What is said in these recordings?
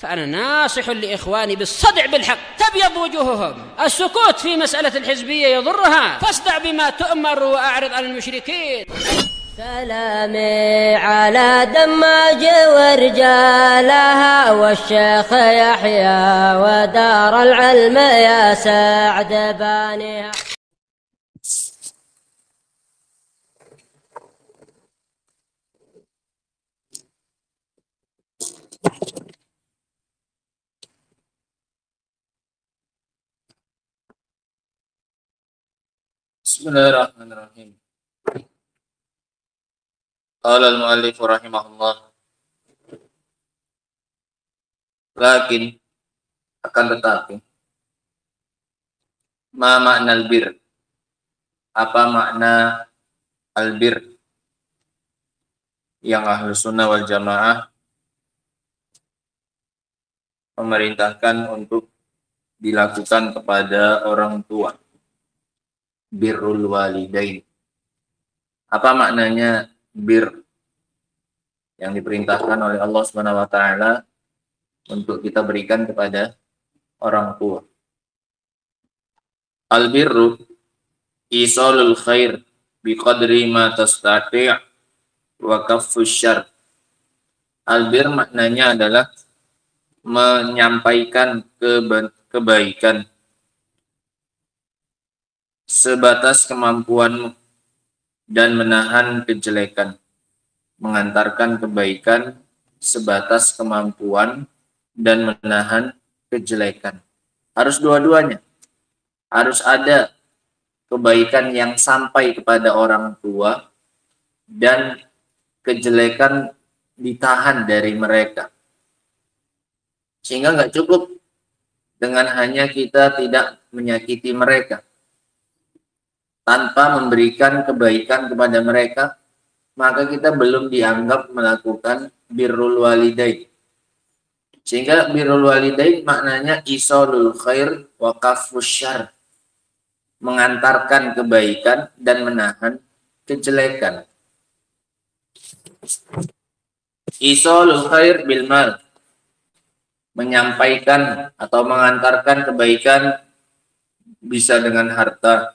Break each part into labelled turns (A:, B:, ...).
A: فأنا ناصح لإخواني بالصدع بالحق، تبيض وجوههم. السكوت في مسألة الحزبية يضرها، فاصدع بما تؤمر وأعرض عن المشركين.
B: سلامي على دماج ورجالها والشيخ يحيى ودار العلم يا سعد بانيها.
C: Bismillahirrahmanirrahim. Qala al-muallif rahimahullah. Lakin akan tetapi ma makna albir? Apa makna albir yang Ahlus Sunnah wal Jamaah memerintahkan untuk dilakukan kepada orang tua? Birrul walidain. Apa maknanya bir yang diperintahkan oleh Allah Subhanahu wa taala untuk kita berikan kepada orang tua? Al-birru isalul khair biqadri ma tastati' wa kaffus syarr. Al-bir maknanya adalah menyampaikan kebaikan sebatas kemampuanmu dan menahan kejelekan. Mengantarkan kebaikan sebatas kemampuan dan menahan kejelekan. Harus dua-duanya. Harus ada kebaikan yang sampai kepada orang tua dan kejelekan ditahan dari mereka. Sehingga nggak cukup dengan hanya kita tidak menyakiti mereka. Tanpa memberikan kebaikan kepada mereka, maka kita belum dianggap melakukan birrul walidain. Sehingga birrul walidain maknanya isalul khair wa kaffus syarr. Mengantarkan kebaikan dan menahan kejelekan. Isalul khair bil mal. Menyampaikan atau mengantarkan kebaikan bisa dengan harta.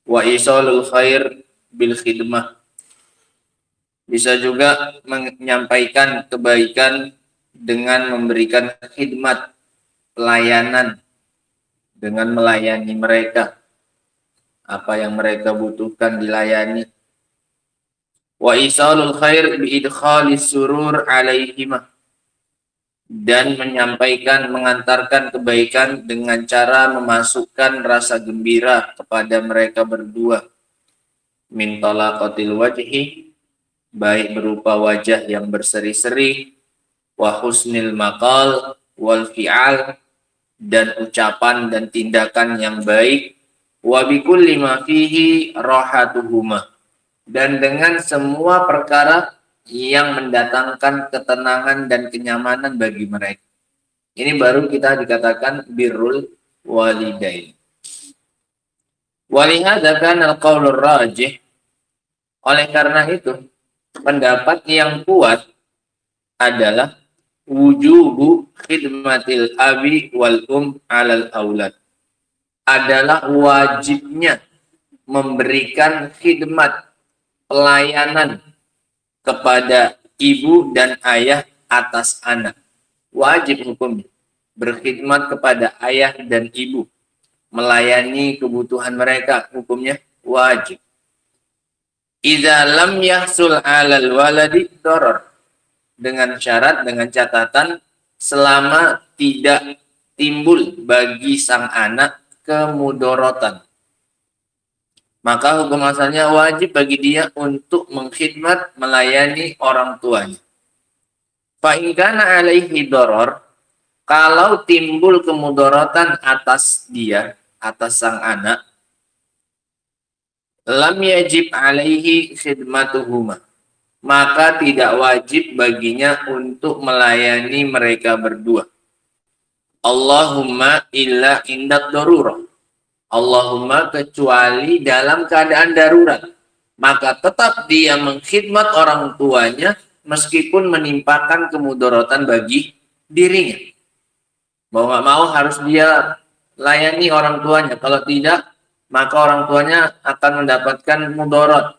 C: Wa isalul khair bil khidmah. Bisa juga menyampaikan kebaikan dengan memberikan khidmat, pelayanan, dengan melayani mereka. Apa yang mereka butuhkan dilayani. Wa isalul khair bi idkhalis surur alaihimah. Dan menyampaikan, mengantarkan kebaikan dengan cara memasukkan rasa gembira kepada mereka berdua. Min talaqatil wajhi, baik berupa wajah yang berseri-seri, wa husnil maqal wal fi'al, dan ucapan dan tindakan yang baik, wa bikulli ma fihi rahatuhuma, dan dengan semua perkara yang mendatangkan ketenangan dan kenyamanan bagi mereka. Ini baru kita dikatakan birrul walidain. Walihada kan al-qaulur rajih. Oleh karena itu, pendapat yang kuat adalah wujubu khidmatil abi wal alal aulad. Adalah wajibnya memberikan khidmat, pelayanan kepada ibu dan ayah atas anak. Wajib hukumnya berkhidmat kepada ayah dan ibu, melayani kebutuhan mereka, hukumnya wajib. Idza lam yahsul 'alal waladi darar, dengan syarat, dengan catatan selama tidak timbul bagi sang anak kemudorotan. Maka hukum asalnya wajib bagi dia untuk mengkhidmat, melayani orang tuanya. Fa in kana alaihi darar, kalau timbul kemudorotan atas dia, atas sang anak, lam yajib alaihi khidmatuhuma, maka tidak wajib baginya untuk melayani mereka berdua. Allahumma illa indat darurah. Allahumma kecuali dalam keadaan darurat, maka tetap dia mengkhidmat orang tuanya meskipun menimpakan kemudorotan bagi dirinya. Mau nggak mau harus dia layani orang tuanya. Kalau tidak, maka orang tuanya akan mendapatkan mudarat.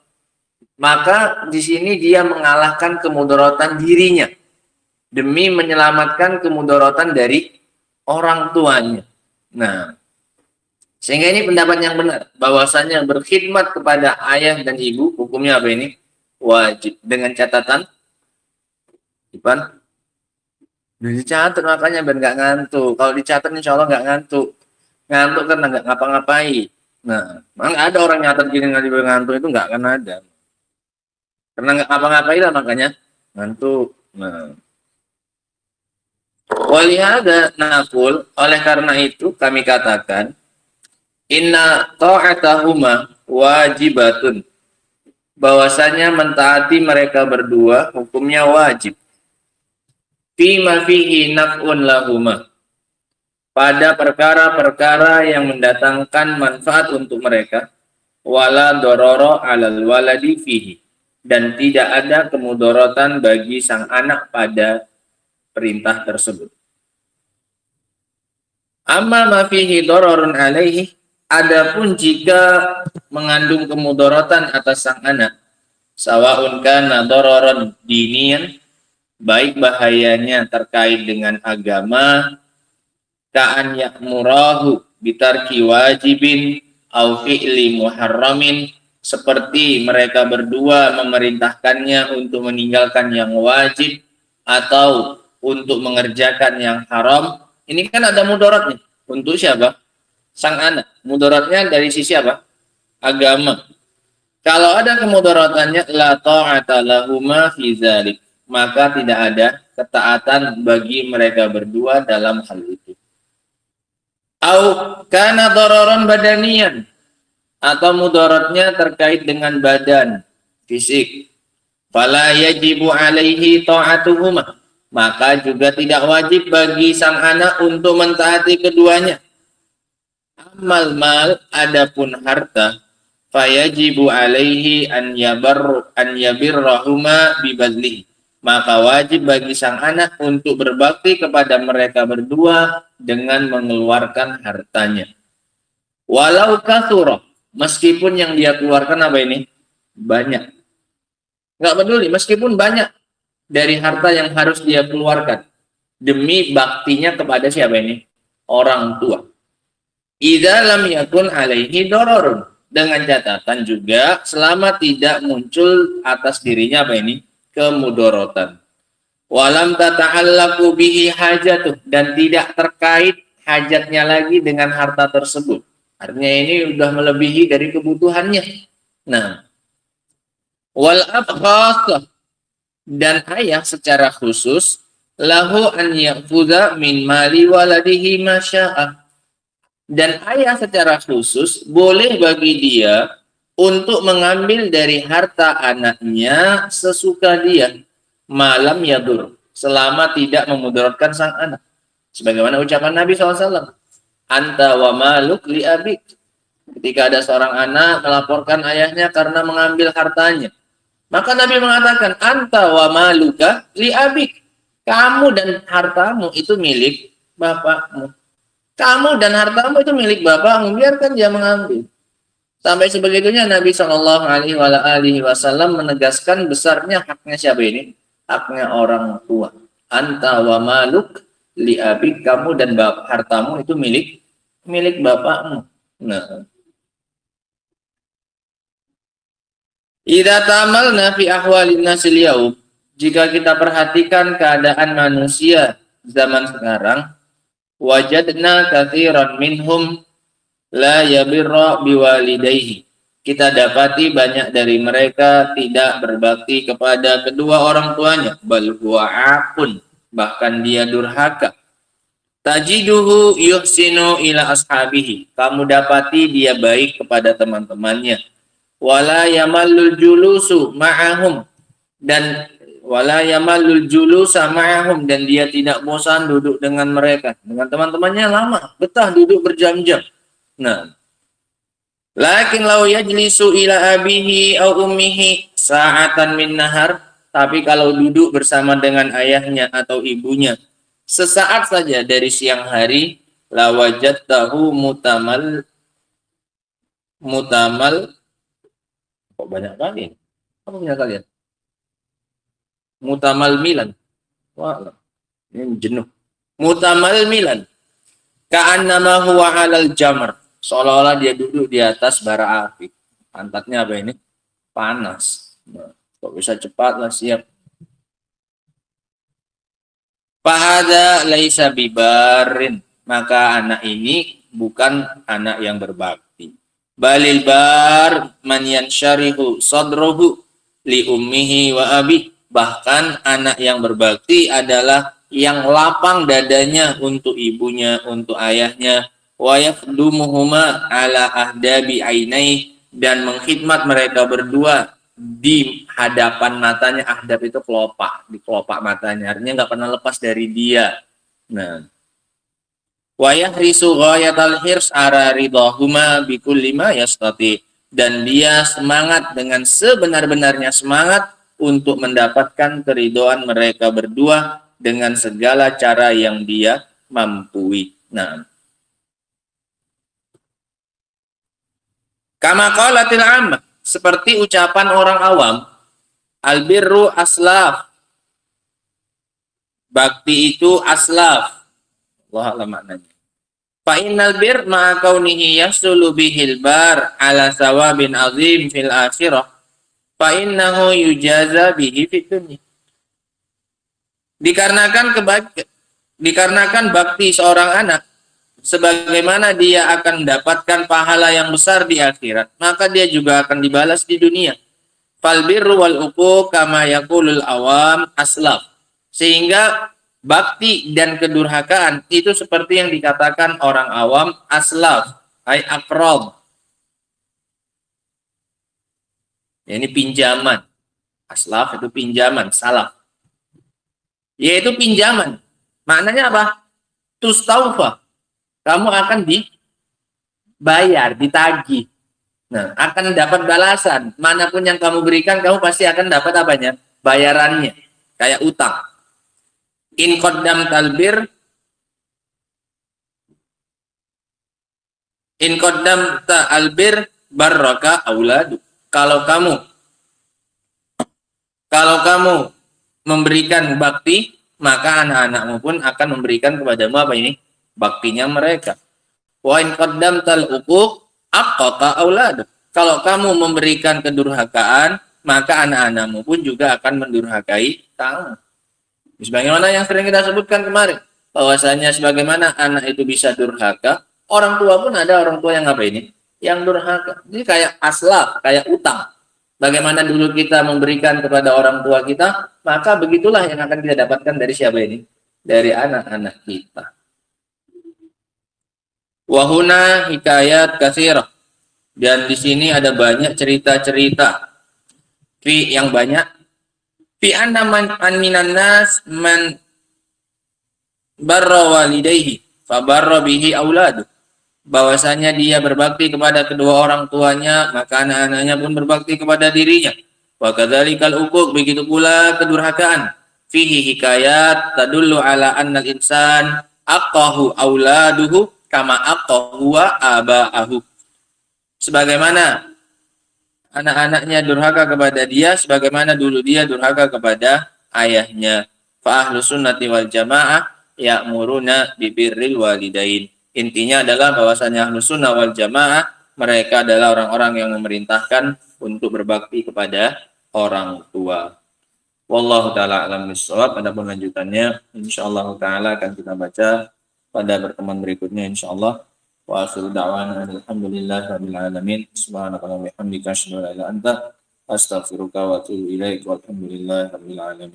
C: Maka di sini dia mengalahkan kemudaratan dirinya demi menyelamatkan kemudaratan dari orang tuanya. Nah, sehingga ini pendapat yang benar, bahwasanya berkhidmat kepada ayah dan ibu hukumnya apa ini? Wajib, dengan catatan Ipan dicatat, makanya biar nggak ngantuk. Kalau dicatat insya Allah nggak ngantuk. Ngantuk karena nggak ngapa-ngapain. Nah, nggak ada orang nyatat gini ngantuk itu nggak akan ada. Karena nggak ngapa-ngapain lah makanya ngantuk. Nah, walihada naqul, oleh karena itu kami katakan inna ta'atahuma wajibatun, bahwasanya mentaati mereka berdua hukumnya wajib. Fima fihi naf'un lahuma, pada perkara-perkara yang mendatangkan manfaat untuk mereka, wala dororo alal waladi fihi, dan tidak ada kemudorotan bagi sang anak pada perintah tersebut. Amma ma fihi dororun alaihi, adapun jika mengandung kemudorotan atas sang anak, sawaun kana dororon dinian, baik bahayanya terkait dengan agama, ka'an ya'murahu bitarki wajibin au fi'li muharramin, seperti mereka berdua memerintahkannya untuk meninggalkan yang wajib atau untuk mengerjakan yang haram. Ini kan ada mudaratnya. Untuk siapa? Sang anak. Mudaratnya dari sisi apa? Agama. Kalau ada kemudaratannya, la ta'ata lahuma fi dzalik, maka tidak ada ketaatan bagi mereka berdua dalam hal itu. Au kana dararan badaniyan, atau mudaratnya terkait dengan badan, fisik. Fala yajibu alaihi ta'atuhuma, maka juga tidak wajib bagi sang anak untuk mentaati keduanya. Amal mal, adapun harta, fayajibu alaihi an yabirrahuma bibadlihi, maka wajib bagi sang anak untuk berbakti kepada mereka berdua dengan mengeluarkan hartanya. Walau kathura, meskipun yang dia keluarkan apa ini? Banyak. Nggak peduli, meskipun banyak dari harta yang harus dia keluarkan demi baktinya kepada siapa ini? Orang tua. Idza lam yakun alaihi dararun, dengan catatan juga selama tidak muncul atas dirinya apa ini? Kemudorotan. Walam tata'allaqu bihi hajatuh, dan tidak terkait hajatnya lagi dengan harta tersebut. Artinya ini sudah melebihi dari kebutuhannya. Nah, wal abkhas, dan ayah secara khusus lahu an ya'khudha min mali waladihi ma syaa, dan ayah secara khusus boleh bagi dia untuk mengambil dari harta anaknya sesuka dia, malam yadur, selama tidak memudaratkan sang anak. Sebagaimana ucapan Nabi SAW, anta wa maluk li abik. Ketika ada seorang anak melaporkan ayahnya karena mengambil hartanya, maka Nabi mengatakan, anta wa maluka li abik. Kamu dan hartamu itu milik bapakmu. Kamu dan hartamu itu milik bapakmu, biarkan dia mengambil. Sampai sebegitunya Nabi SAW menegaskan besarnya haknya siapa ini? Haknya orang tua. Anta wa maluk li abik, kamu dan hartamu itu milik bapakmu. Nah, idza ta'amalna fi ahwalin nasil yaum, jika kita perhatikan keadaan manusia zaman sekarang, wajadna katsiran minhum la yabirra biwalidayhi, kita dapati banyak dari mereka tidak berbakti kepada kedua orang tuanya, bal huwa aqun, bahkan dia durhaka. Tajiduhu yuhsinu ila ashabihi, kamu dapati dia baik kepada teman-temannya. Wala yamallul julusu ma'ahum, dan wala yamallul julusa ma'ahum, dan dia tidak bosan duduk dengan mereka, dengan teman-temannya lama, betah duduk berjam-jam. Nah, lakin lau yajlisu ila abihi au ummihi sa'atan min nahar, tapi kalau duduk bersama dengan ayahnya atau ibunya sesaat saja dari siang hari, lawajadtahu mutamal kok banyak kali? Apa punya kalian? Mutamal milan. Wah, ini jenuh. Mutamal milan. Ka'annama huwa 'alal jamr. Seolah-olah dia duduk di atas bara api. Pantatnya apa ini? Panas. Nah, kok bisa cepat lah siap. Fahada laisa bibarin. Maka anak ini bukan anak yang berbakti. Balil bar man yansyarihu sadruhu li ummihi wa abi. Bahkan anak yang berbakti adalah yang lapang dadanya untuk ibunya, untuk ayahnya, wa yakhdumuhuma ala ahdabi ainai, dan mengkhidmat mereka berdua di hadapan matanya. Ahdab itu kelopak, di kelopak matanya, artinya nggak pernah lepas dari dia. Nah, wa yahrisu ghayatal hirs ara ridahuma bikulli ma yastati, dan dia semangat dengan sebenar-benarnya semangat untuk mendapatkan keridhaan mereka berdua dengan segala cara yang dia mampu. Nah, kama qalatil ammah, seperti ucapan orang awam, albirru aslaf, bakti itu aslaf. Allah alam maknanya. Fa innal bir ma'a kaunihi yasulu bihil bar ala sawabin azim fil akhirah, fa innahu yujaza bihi fid dunya. Dikarenakan bakti seorang anak, sebagaimana dia akan mendapatkan pahala yang besar di akhirat, maka dia juga akan dibalas di dunia. Fal birru wal uquq kama yaqulul awam aslaf. Sehingga bakti dan kedurhakaan itu seperti yang dikatakan orang awam aslaf, ay aqrab. Ini pinjaman. Aslaf itu pinjaman, salaf. Yaitu pinjaman. Maknanya apa? Tustaufa. Kamu akan dibayar, ditagih. Nah, akan dapat balasan. Manapun yang kamu berikan, kamu pasti akan dapat apanya? Bayarannya. Kayak utang. In qaddam talbir. In qaddam ta'albir barraka auladu. Kalau kamu memberikan bakti, maka anak-anakmu pun akan memberikan kepadamu apa ini? Baktinya mereka. Wa in qaddamtal uquq aqqa aulad. Kalau kamu memberikan kedurhakaan, maka anak-anakmu pun juga akan mendurhakai kamu. Sebagaimana yang sering kita sebutkan kemarin, bahwasanya sebagaimana anak itu bisa durhaka, orang tua pun ada orang tua yang apa ini? Yang durhaka. Ini kayak aslaf, kayak utang. Bagaimana dulu kita memberikan kepada orang tua kita, maka begitulah yang akan kita dapatkan dari siapa ini? Dari anak-anak kita. Wahuna hikayat katsirah. Dan di sini ada banyak cerita-cerita. Fi yang banyak. Fi anna man minan nas man barra walidayhi fa barra bihi auladu. Bahwasanya dia berbakti kepada kedua orang tuanya, maka anak-anaknya pun berbakti kepada dirinya. Wa kadzalikal uquq, begitu pula kedurhakaan. Fihi hikayat tadullu ala annal insan aqahu auladuhu kama aqahu wa aba'ahu. Sebagaimana anak-anaknya durhaka kepada dia, sebagaimana dulu dia durhaka kepada ayahnya. Fa ahlus sunnati wal jamaah ya'muruna bibirril walidain. Intinya adalah bahwasanya Ahlus Sunnah wal Jamaah, mereka adalah orang-orang yang memerintahkan untuk berbakti kepada orang tua. Wallahu taala alam bissawab. Adapun lanjutannya insyaallah taala akan kita baca pada pertemuan berikutnya insyaallah. Wa akhiru da'wana alhamdulillahirabbil alamin. Subhanakallahumma wa bihamdika asyhadu an la ilaha illa anta astaghfiruka wa atubu ilaik. Walhamdulillahirabbil alamin.